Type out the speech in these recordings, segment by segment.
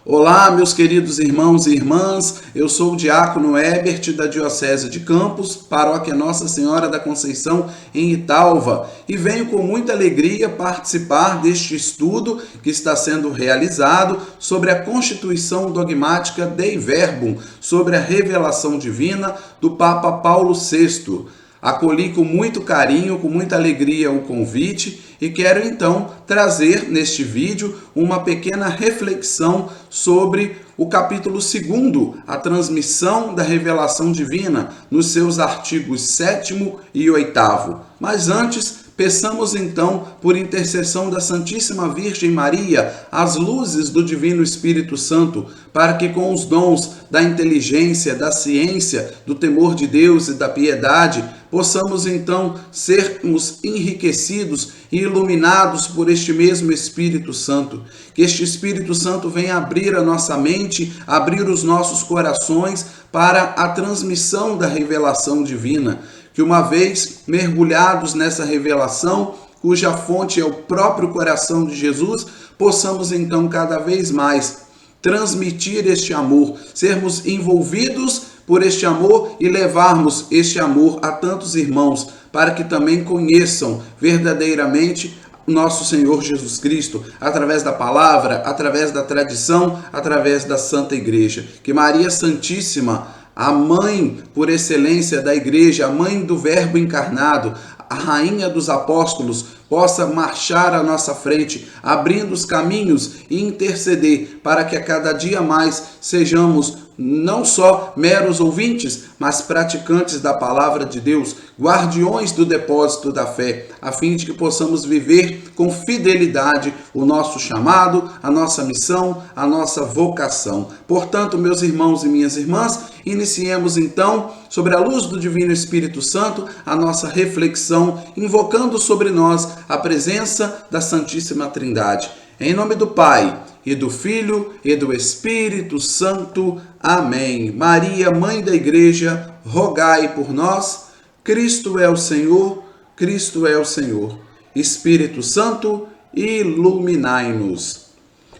Olá, meus queridos irmãos e irmãs, eu sou o diácono Herbert da Diocese de Campos, paróquia Nossa Senhora da Conceição em Italva, e venho com muita alegria participar deste estudo que está sendo realizado sobre a Constituição Dogmática Dei Verbum, sobre a revelação divina do Papa Paulo VI. Acolhi com muito carinho, com muita alegria o convite e quero então trazer neste vídeo uma pequena reflexão sobre o capítulo 2, a transmissão da revelação divina, nos seus artigos 7º e 8º. Mas antes, peçamos então, por intercessão da Santíssima Virgem Maria, as luzes do Divino Espírito Santo, para que com os dons da inteligência, da ciência, do temor de Deus e da piedade, possamos então sermos enriquecidos e iluminados por este mesmo Espírito Santo. Que este Espírito Santo venha abrir a nossa mente, abrir os nossos corações para a transmissão da revelação divina. Que uma vez mergulhados nessa revelação, cuja fonte é o próprio coração de Jesus, possamos então cada vez mais transmitir este amor, sermos envolvidos por este amor e levarmos este amor a tantos irmãos, para que também conheçam verdadeiramente nosso Senhor Jesus Cristo, através da palavra, através da tradição, através da Santa Igreja. Que Maria Santíssima, a mãe por excelência da Igreja, a mãe do Verbo encarnado, a rainha dos apóstolos, possa marchar à nossa frente, abrindo os caminhos e interceder para que a cada dia mais sejamos não só meros ouvintes, mas praticantes da palavra de Deus, guardiões do depósito da fé, a fim de que possamos viver com fidelidade o nosso chamado, a nossa missão, a nossa vocação. Portanto, meus irmãos e minhas irmãs, iniciemos então, sobre a luz do Divino Espírito Santo, a nossa reflexão, invocando sobre nós a presença da Santíssima Trindade. Em nome do Pai, e do Filho, e do Espírito Santo. Amém. Maria, Mãe da Igreja, rogai por nós. Cristo é o Senhor, Cristo é o Senhor. Espírito Santo, iluminai-nos.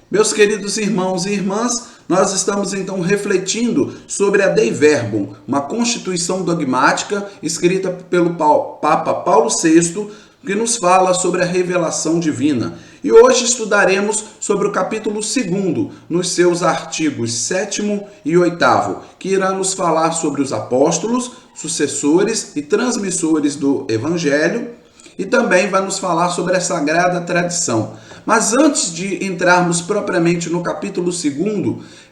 Meus queridos irmãos e irmãs, nós estamos então refletindo sobre a Dei Verbum, uma constituição dogmática escrita pelo Papa Paulo VI, que nos fala sobre a revelação divina. E hoje estudaremos sobre o capítulo 2, nos seus artigos 7º e 8º, que irá nos falar sobre os apóstolos, sucessores e transmissores do Evangelho, e também vai nos falar sobre a Sagrada Tradição. Mas antes de entrarmos propriamente no capítulo 2,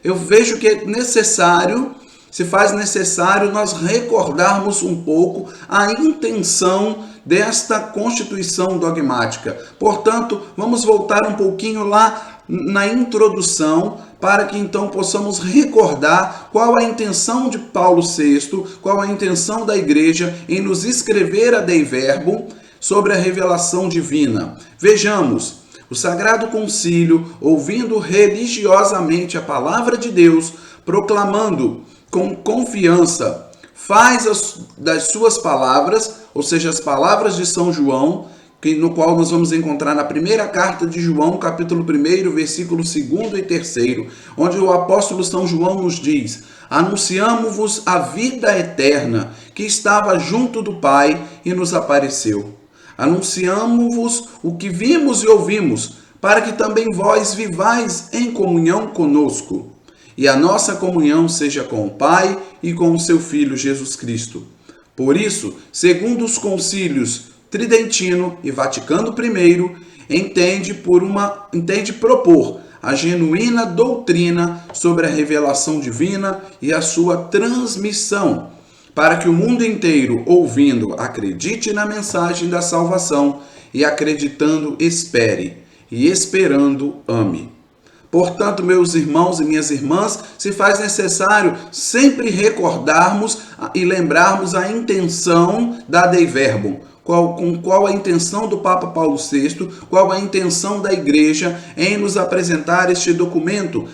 eu vejo que é necessário, se faz necessário nós recordarmos um pouco a intenção desta Constituição dogmática. Portanto, vamos voltar um pouquinho lá na introdução, para que então possamos recordar qual a intenção de Paulo VI, qual a intenção da Igreja em nos escrever a Dei Verbum sobre a revelação divina. Vejamos, o Sagrado Concílio, ouvindo religiosamente a palavra de Deus, proclamando com confiança, faz das suas palavras, ou seja, as palavras de São João, no qual nós vamos encontrar na primeira carta de João, capítulo 1, versículo 2 e 3, onde o apóstolo São João nos diz: anunciamo-vos a vida eterna, que estava junto do Pai e nos apareceu. Anunciamo-vos o que vimos e ouvimos, para que também vós vivais em comunhão conosco. E a nossa comunhão seja com o Pai e com o seu Filho Jesus Cristo. Por isso, segundo os concílios Tridentino e Vaticano I, entende propor a genuína doutrina sobre a revelação divina e a sua transmissão, para que o mundo inteiro, ouvindo, acredite na mensagem da salvação e acreditando, espere, e esperando, ame. Portanto, meus irmãos e minhas irmãs, se faz necessário sempre recordarmos e lembrarmos a intenção da Dei Verbum. Qual a intenção do Papa Paulo VI, qual a intenção da Igreja em nos apresentar este documento,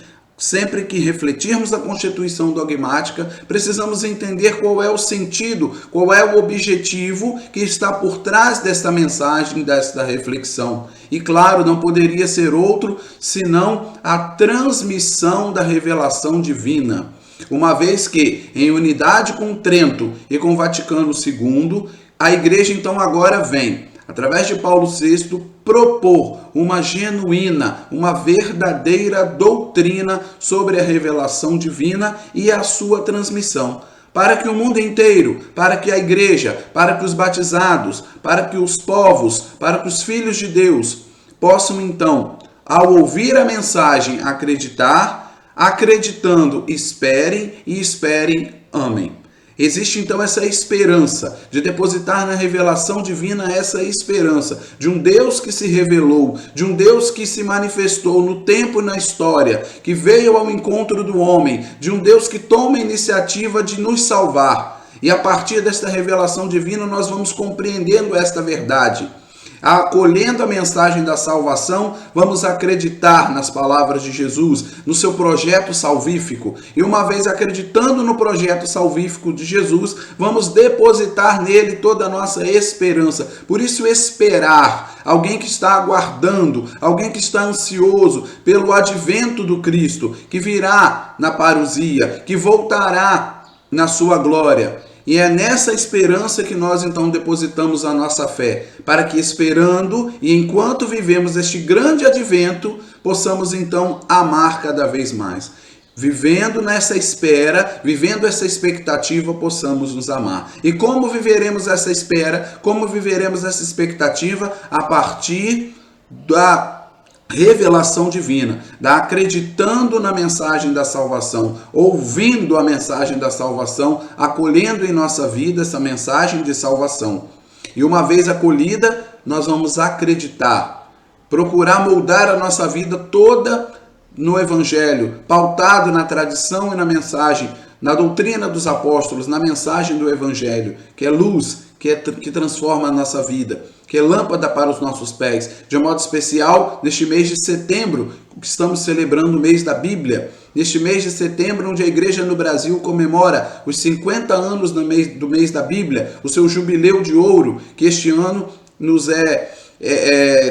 Sempre que refletirmos a Constituição dogmática, precisamos entender qual é o sentido, qual é o objetivo que está por trás desta mensagem, desta reflexão. E claro, não poderia ser outro senão a transmissão da revelação divina. Uma vez que, em unidade com Trento e com o Vaticano II, a Igreja então agora vem, através de Paulo VI, propor uma genuína, uma verdadeira doutrina sobre a revelação divina e a sua transmissão, para que o mundo inteiro, para que a igreja, para que os batizados, para que os povos, para que os filhos de Deus possam então, ao ouvir a mensagem, acreditar, acreditando, esperem e esperem, amem. Existe então essa esperança de depositar na revelação divina essa esperança de um Deus que se revelou, de um Deus que se manifestou no tempo e na história, que veio ao encontro do homem, de um Deus que toma a iniciativa de nos salvar. E a partir desta revelação divina nós vamos compreendendo esta verdade. Acolhendo a mensagem da salvação, vamos acreditar nas palavras de Jesus, no seu projeto salvífico. E uma vez acreditando no projeto salvífico de Jesus, vamos depositar nele toda a nossa esperança. Por isso, esperar. Alguém que está aguardando, alguém que está ansioso pelo advento do Cristo, que virá na parousia, que voltará na sua glória. E é nessa esperança que nós então depositamos a nossa fé, para que esperando e enquanto vivemos este grande advento, possamos então amar cada vez mais. Vivendo nessa espera, vivendo essa expectativa, possamos nos amar. E como viveremos essa espera, como viveremos essa expectativa? A partir da revelação divina, da acreditando na mensagem da salvação, ouvindo a mensagem da salvação, acolhendo em nossa vida essa mensagem de salvação. E uma vez acolhida, nós vamos acreditar, procurar moldar a nossa vida toda no Evangelho, pautado na tradição e na mensagem, na doutrina dos apóstolos, na mensagem do Evangelho, que é luz, que transforma a nossa vida, que é lâmpada para os nossos pés. De um modo especial, neste mês de setembro, que estamos celebrando o mês da Bíblia, neste mês de setembro, onde a igreja no Brasil comemora os 50 anos do mês da Bíblia, o seu jubileu de ouro, que este ano nos é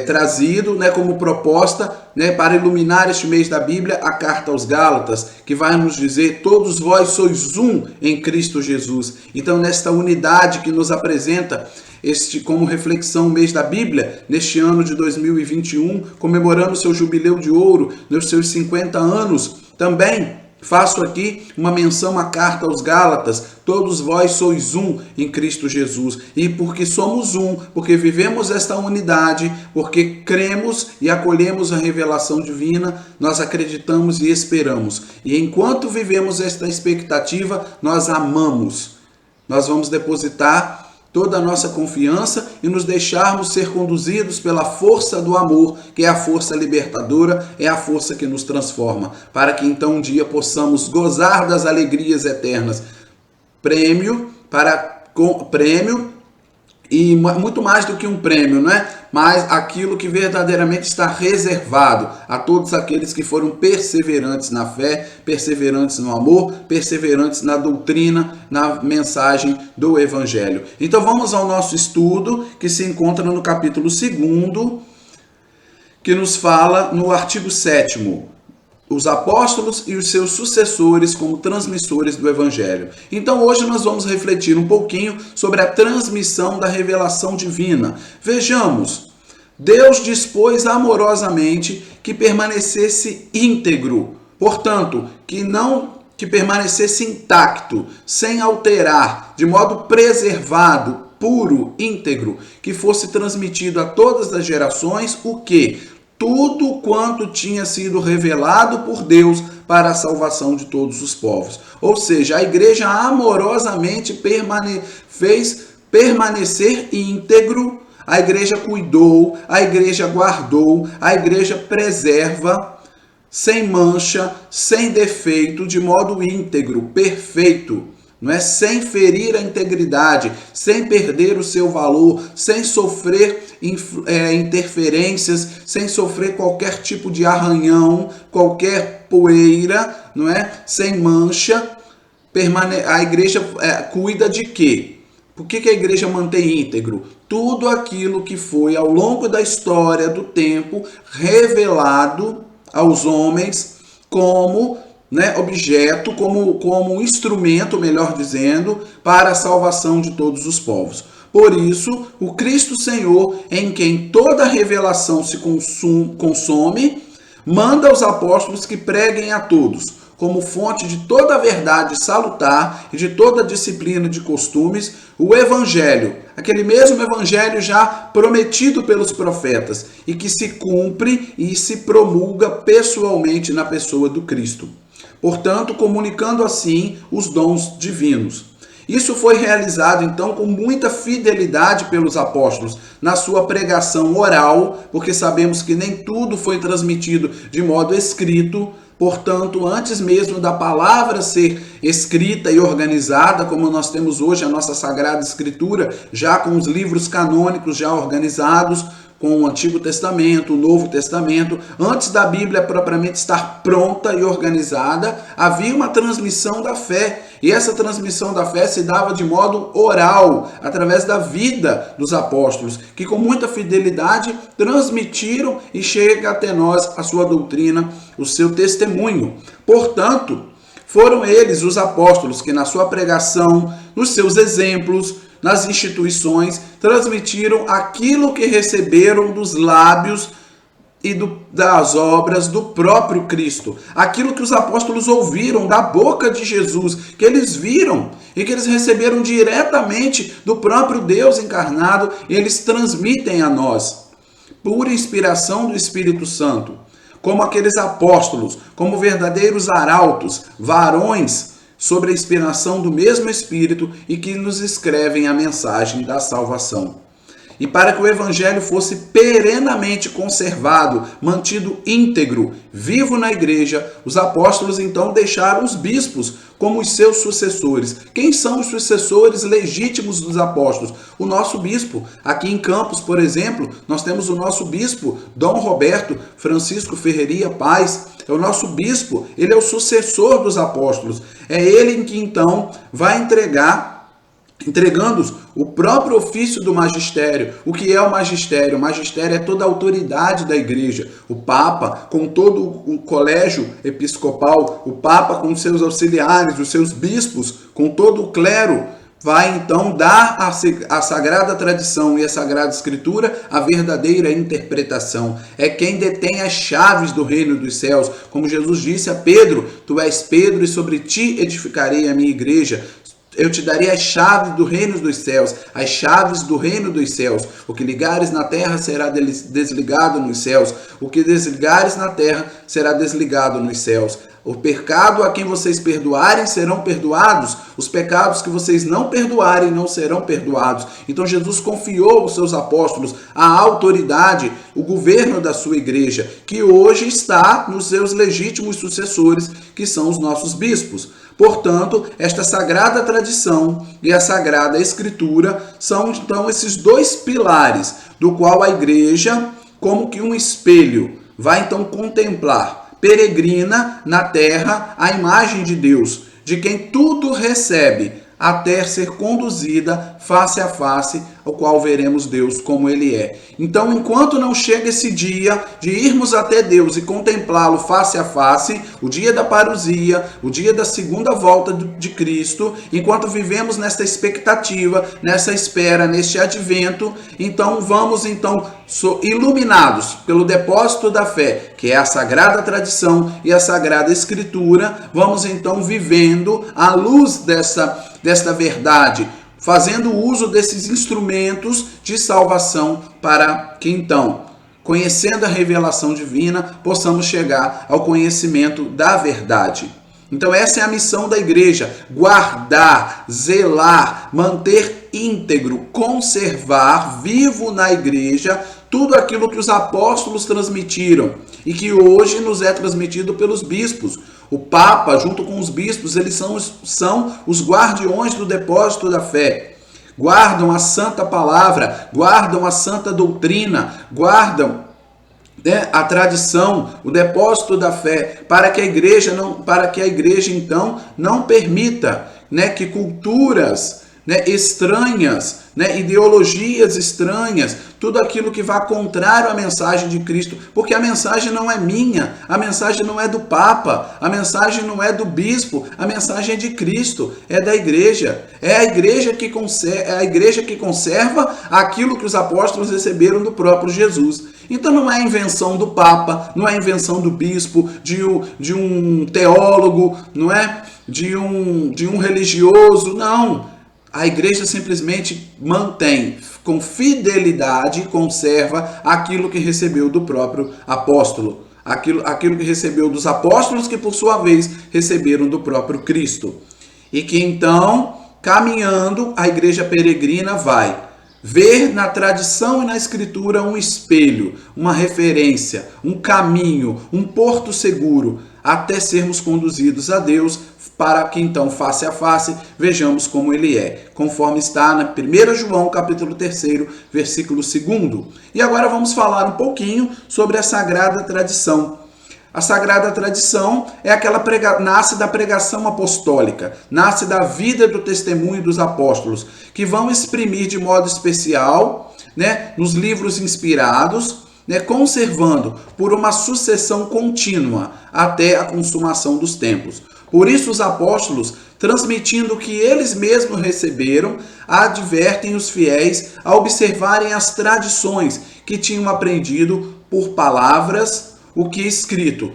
trazido, né, como proposta, né, para iluminar este mês da Bíblia, a carta aos Gálatas, que vai nos dizer: todos vós sois um em Cristo Jesus. Então, nesta unidade que nos apresenta como reflexão o mês da Bíblia, neste ano de 2021, comemorando seu jubileu de ouro, nos seus 50 anos, também faço aqui uma menção à carta aos Gálatas: todos vós sois um em Cristo Jesus. E porque somos um, porque vivemos esta unidade, porque cremos e acolhemos a revelação divina, nós acreditamos e esperamos. E enquanto vivemos esta expectativa, nós amamos. Nós vamos depositar toda a nossa confiança e nos deixarmos ser conduzidos pela força do amor, que é a força libertadora, é a força que nos transforma, para que então um dia possamos gozar das alegrias eternas. Prêmio e muito mais do que um prêmio, não é? Mas aquilo que verdadeiramente está reservado a todos aqueles que foram perseverantes na fé, perseverantes no amor, perseverantes na doutrina, na mensagem do Evangelho. Então vamos ao nosso estudo, que se encontra no capítulo 2, que nos fala no artigo 7º. Os apóstolos e os seus sucessores como transmissores do Evangelho. Então hoje nós vamos refletir um pouquinho sobre a transmissão da revelação divina. Vejamos, Deus dispôs amorosamente que permanecesse íntegro, portanto, que permanecesse intacto, sem alterar, de modo preservado, puro, íntegro, que fosse transmitido a todas as gerações o quê? Tudo quanto tinha sido revelado por Deus para a salvação de todos os povos. Ou seja, a igreja amorosamente fez permanecer íntegro, a igreja cuidou, a igreja guardou, a igreja preserva, sem mancha, sem defeito, de modo íntegro, perfeito. Não é? Sem ferir a integridade, sem perder o seu valor, sem sofrer interferências, sem sofrer qualquer tipo de arranhão, qualquer poeira, não é? Sem mancha. A igreja cuida de quê? Por que a igreja mantém íntegro? Tudo aquilo que foi ao longo da história do tempo revelado aos homens como, né, objeto, como instrumento, melhor dizendo, para a salvação de todos os povos. Por isso, o Cristo Senhor, em quem toda revelação se consome, manda os apóstolos que preguem a todos, como fonte de toda a verdade salutar e de toda a disciplina de costumes, o Evangelho, aquele mesmo Evangelho já prometido pelos profetas e que se cumpre e se promulga pessoalmente na pessoa do Cristo. Portanto, comunicando assim os dons divinos. Isso foi realizado, então, com muita fidelidade pelos apóstolos na sua pregação oral, porque sabemos que nem tudo foi transmitido de modo escrito. Portanto, antes mesmo da palavra ser escrita e organizada, como nós temos hoje a nossa Sagrada Escritura, já com os livros canônicos já organizados, com o Antigo Testamento, o Novo Testamento, antes da Bíblia propriamente estar pronta e organizada, havia uma transmissão da fé. E essa transmissão da fé se dava de modo oral, através da vida dos apóstolos, que com muita fidelidade transmitiram e chega até nós a sua doutrina, o seu testemunho. Portanto, foram eles, os apóstolos, que na sua pregação, nos seus exemplos, nas instituições, transmitiram aquilo que receberam dos lábios e das obras do próprio Cristo. Aquilo que os apóstolos ouviram da boca de Jesus, que eles viram e que eles receberam diretamente do próprio Deus encarnado, eles transmitem a nós, por inspiração do Espírito Santo, como aqueles apóstolos, como verdadeiros arautos, varões, sobre a inspiração do mesmo Espírito e que nos escrevem a mensagem da salvação. E para que o Evangelho fosse perenamente conservado, mantido íntegro, vivo na igreja, os apóstolos então deixaram os bispos como os seus sucessores. Quem são os sucessores legítimos dos apóstolos? O nosso bispo. Aqui em Campos, por exemplo, nós temos o nosso bispo, Dom Roberto Francisco Ferreira Paz. É o nosso bispo, ele é o sucessor dos apóstolos. É ele em que então vai entregando o próprio ofício do magistério. O que é o magistério? O magistério é toda a autoridade da igreja. O Papa, com todo o colégio episcopal, o Papa com seus auxiliares, os seus bispos, com todo o clero, vai então dar à Sagrada Tradição e à Sagrada Escritura a verdadeira interpretação. É quem detém as chaves do reino dos céus. Como Jesus disse a Pedro, tu és Pedro e sobre ti edificarei a minha igreja. Eu te darei as chaves do reino dos céus, as chaves do reino dos céus. O que ligares na terra será desligado nos céus. O que desligares na terra será desligado nos céus. O pecado a quem vocês perdoarem serão perdoados. Os pecados que vocês não perdoarem não serão perdoados. Então Jesus confiou aos seus apóstolos a autoridade, o governo da sua igreja, que hoje está nos seus legítimos sucessores, que são os nossos bispos. Portanto, esta sagrada tradição e a sagrada escritura são então esses dois pilares, do qual a igreja, como que um espelho, vai então contemplar, peregrina na terra a imagem de Deus, de quem tudo recebe, até ser conduzida face a face, ao qual veremos Deus como Ele é. Então, enquanto não chega esse dia de irmos até Deus e contemplá-lo face a face, o dia da parousia, o dia da segunda volta de Cristo, enquanto vivemos nesta expectativa, nessa espera, neste advento, então vamos iluminados pelo depósito da fé, que é a Sagrada Tradição e a Sagrada Escritura, vamos então vivendo à luz desta verdade, fazendo uso desses instrumentos de salvação para que então, conhecendo a revelação divina, possamos chegar ao conhecimento da verdade. Então essa é a missão da igreja: guardar, zelar, manter íntegro, conservar vivo na igreja tudo aquilo que os apóstolos transmitiram e que hoje nos é transmitido pelos bispos. O Papa, junto com os bispos, eles são os guardiões do depósito da fé. Guardam a santa palavra, guardam a santa doutrina, guardam a tradição, o depósito da fé, para que a igreja então não permita, né, que culturas, né, estranhas, né, ideologias estranhas, tudo aquilo que vá contrário à mensagem de Cristo, porque a mensagem não é minha, a mensagem não é do Papa, a mensagem não é do bispo, a mensagem é de Cristo, é da igreja, é a igreja que conserva aquilo que os apóstolos receberam do próprio Jesus. Então não é invenção do Papa, não é invenção do bispo, de um teólogo, não é de um religioso, não. A igreja simplesmente mantém com fidelidade e conserva aquilo que recebeu do próprio apóstolo. Aquilo que recebeu dos apóstolos, que por sua vez receberam do próprio Cristo. E que então, caminhando, a igreja peregrina vai ver na tradição e na escritura um espelho, uma referência, um caminho, um porto seguro, até sermos conduzidos a Deus, para que então, face a face, vejamos como ele é, conforme está na 1 João, capítulo 3, versículo 2. E agora vamos falar um pouquinho sobre a Sagrada Tradição. A Sagrada Tradição é aquela nasce da pregação apostólica, nasce da vida do testemunho dos apóstolos, que vão exprimir de modo especial, né, nos livros inspirados, né, conservando por uma sucessão contínua até a consumação dos tempos. Por isso os apóstolos, transmitindo o que eles mesmos receberam, advertem os fiéis a observarem as tradições que tinham aprendido por palavras, o que é escrito,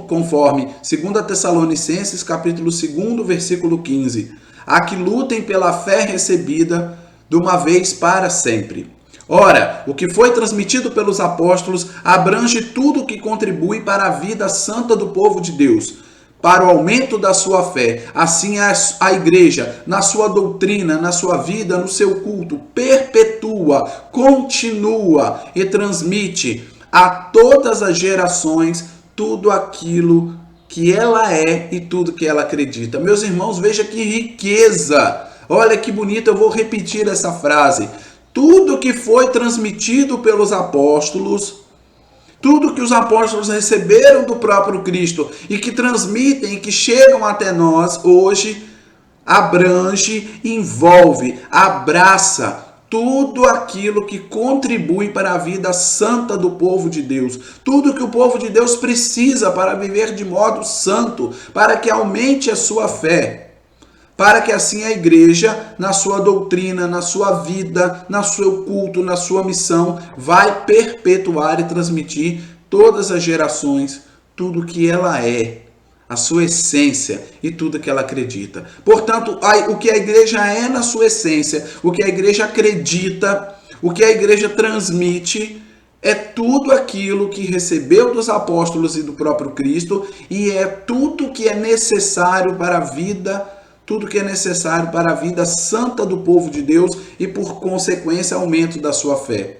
conforme 2 Tessalonicenses, capítulo 2, versículo 15. A que lutem pela fé recebida de uma vez para sempre. Ora, o que foi transmitido pelos apóstolos abrange tudo o que contribui para a vida santa do povo de Deus, para o aumento da sua fé. Assim a igreja, na sua doutrina, na sua vida, no seu culto, perpetua, continua e transmite a todas as gerações tudo aquilo que ela é e tudo que ela acredita. Meus irmãos, veja que riqueza! Olha que bonito, eu vou repetir essa frase. Tudo que foi transmitido pelos apóstolos, tudo que os apóstolos receberam do próprio Cristo e que transmitem e que chegam até nós hoje, abrange, envolve, abraça tudo aquilo que contribui para a vida santa do povo de Deus. Tudo que o povo de Deus precisa para viver de modo santo, para que aumente a sua fé. Para que assim a igreja, na sua doutrina, na sua vida, no seu culto, na sua missão, vai perpetuar e transmitir todas as gerações tudo que ela é, a sua essência e tudo que ela acredita. Portanto, o que a igreja é na sua essência, o que a igreja acredita, o que a igreja transmite, é tudo aquilo que recebeu dos apóstolos e do próprio Cristo, e é tudo que é necessário para a vida, tudo que é necessário para a vida santa do povo de Deus e, por consequência, aumento da sua fé.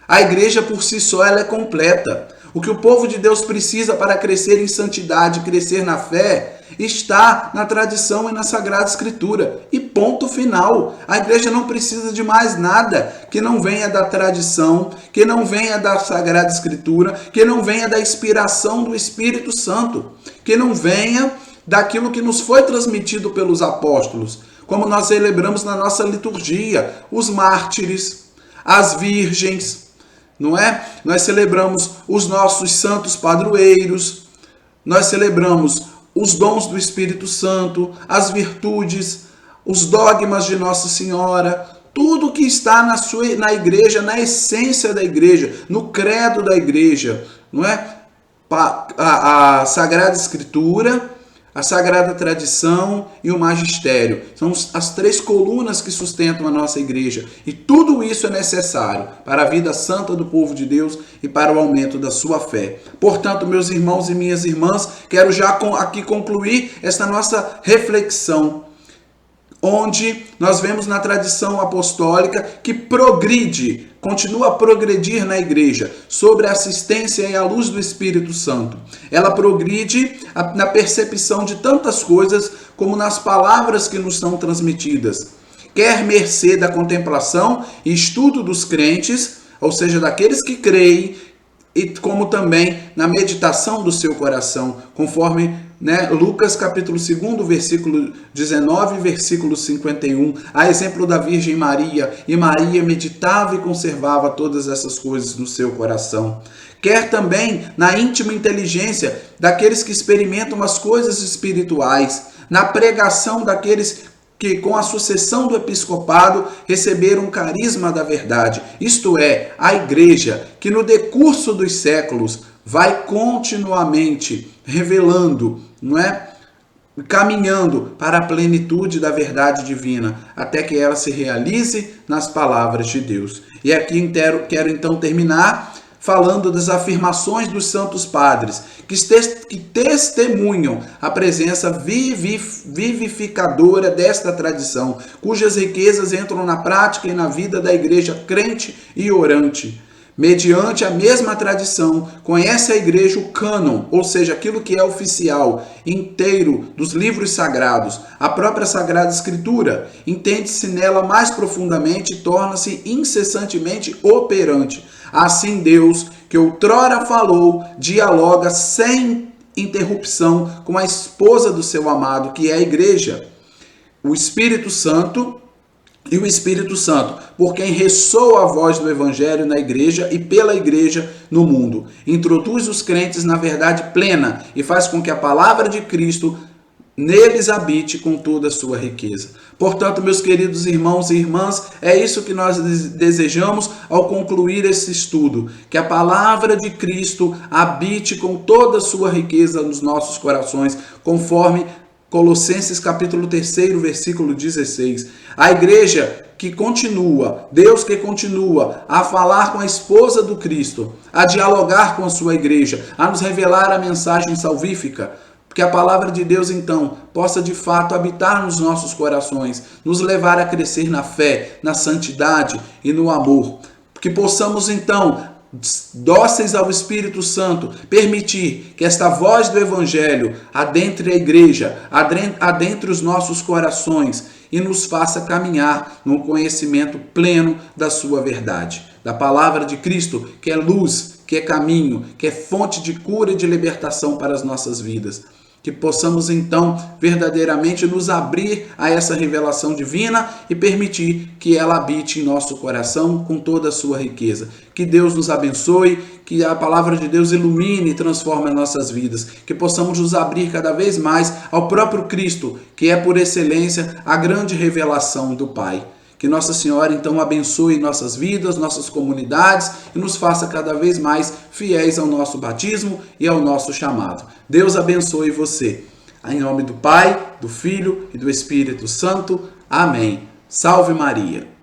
A igreja por si só ela é completa. O que o povo de Deus precisa para crescer em santidade, crescer na fé, está na tradição e na Sagrada Escritura. E ponto final. A igreja não precisa de mais nada que não venha da tradição, que não venha da Sagrada Escritura, que não venha da inspiração do Espírito Santo, que não venha daquilo que nos foi transmitido pelos apóstolos, como nós celebramos na nossa liturgia, os mártires, as virgens, não é? Nós celebramos os nossos santos padroeiros, nós celebramos os dons do Espírito Santo, as virtudes, os dogmas de Nossa Senhora, tudo que está na igreja, na essência da igreja, no credo da igreja, não é? A Sagrada Escritura, a Sagrada Tradição e o Magistério. São as três colunas que sustentam a nossa igreja. E tudo isso é necessário para a vida santa do povo de Deus e para o aumento da sua fé. Portanto, meus irmãos e minhas irmãs, quero já aqui concluir esta nossa reflexão, onde nós vemos na tradição apostólica que continua a progredir na igreja, sobre a assistência e a luz do Espírito Santo. Ela progride na percepção de tantas coisas, como nas palavras que nos são transmitidas, quer mercê da contemplação e estudo dos crentes, ou seja, daqueles que creem, e como também na meditação do seu coração, conforme Lucas capítulo 2, versículo 19 e versículo 51, a exemplo da Virgem Maria, e Maria meditava e conservava todas essas coisas no seu coração. Quer também na íntima inteligência daqueles que experimentam as coisas espirituais, na pregação daqueles que com a sucessão do episcopado receberam o carisma da verdade, isto é, a igreja, que no decurso dos séculos vai continuamente revelando, caminhando para a plenitude da verdade divina, até que ela se realize nas palavras de Deus. E aqui quero então terminar falando das afirmações dos santos padres, que testemunham a presença vivificadora desta tradição, cujas riquezas entram na prática e na vida da igreja crente e orante. Mediante a mesma tradição, conhece a igreja o cânon, ou seja, aquilo que é oficial, inteiro dos livros sagrados, a própria Sagrada Escritura, entende-se nela mais profundamente e torna-se incessantemente operante. Assim Deus, que outrora falou, dialoga sem interrupção com a esposa do seu amado, que é a igreja, o Espírito Santo, e o Espírito Santo, por quem ressoa a voz do Evangelho na igreja e pela igreja no mundo. Introduz os crentes na verdade plena e faz com que a palavra de Cristo neles habite com toda a sua riqueza. Portanto, meus queridos irmãos e irmãs, é isso que nós desejamos ao concluir esse estudo, que a palavra de Cristo habite com toda a sua riqueza nos nossos corações, conforme Colossenses capítulo 3, versículo 16. A igreja que continua, Deus que continua a falar com a esposa do Cristo, a dialogar com a sua igreja, a nos revelar a mensagem salvífica, que a palavra de Deus, então, possa de fato habitar nos nossos corações, nos levar a crescer na fé, na santidade e no amor. Que possamos, então, dóceis ao Espírito Santo, permitir que esta voz do Evangelho adentre a igreja, adentre os nossos corações e nos faça caminhar no conhecimento pleno da sua verdade, da palavra de Cristo, que é luz, que é caminho, que é fonte de cura e de libertação para as nossas vidas. Que possamos então verdadeiramente nos abrir a essa revelação divina e permitir que ela habite em nosso coração com toda a sua riqueza. Que Deus nos abençoe, que a palavra de Deus ilumine e transforme as nossas vidas. Que possamos nos abrir cada vez mais ao próprio Cristo, que é por excelência a grande revelação do Pai. Que Nossa Senhora, então, abençoe nossas vidas, nossas comunidades e nos faça cada vez mais fiéis ao nosso batismo e ao nosso chamado. Deus abençoe você. Em nome do Pai, do Filho e do Espírito Santo. Amém. Salve Maria.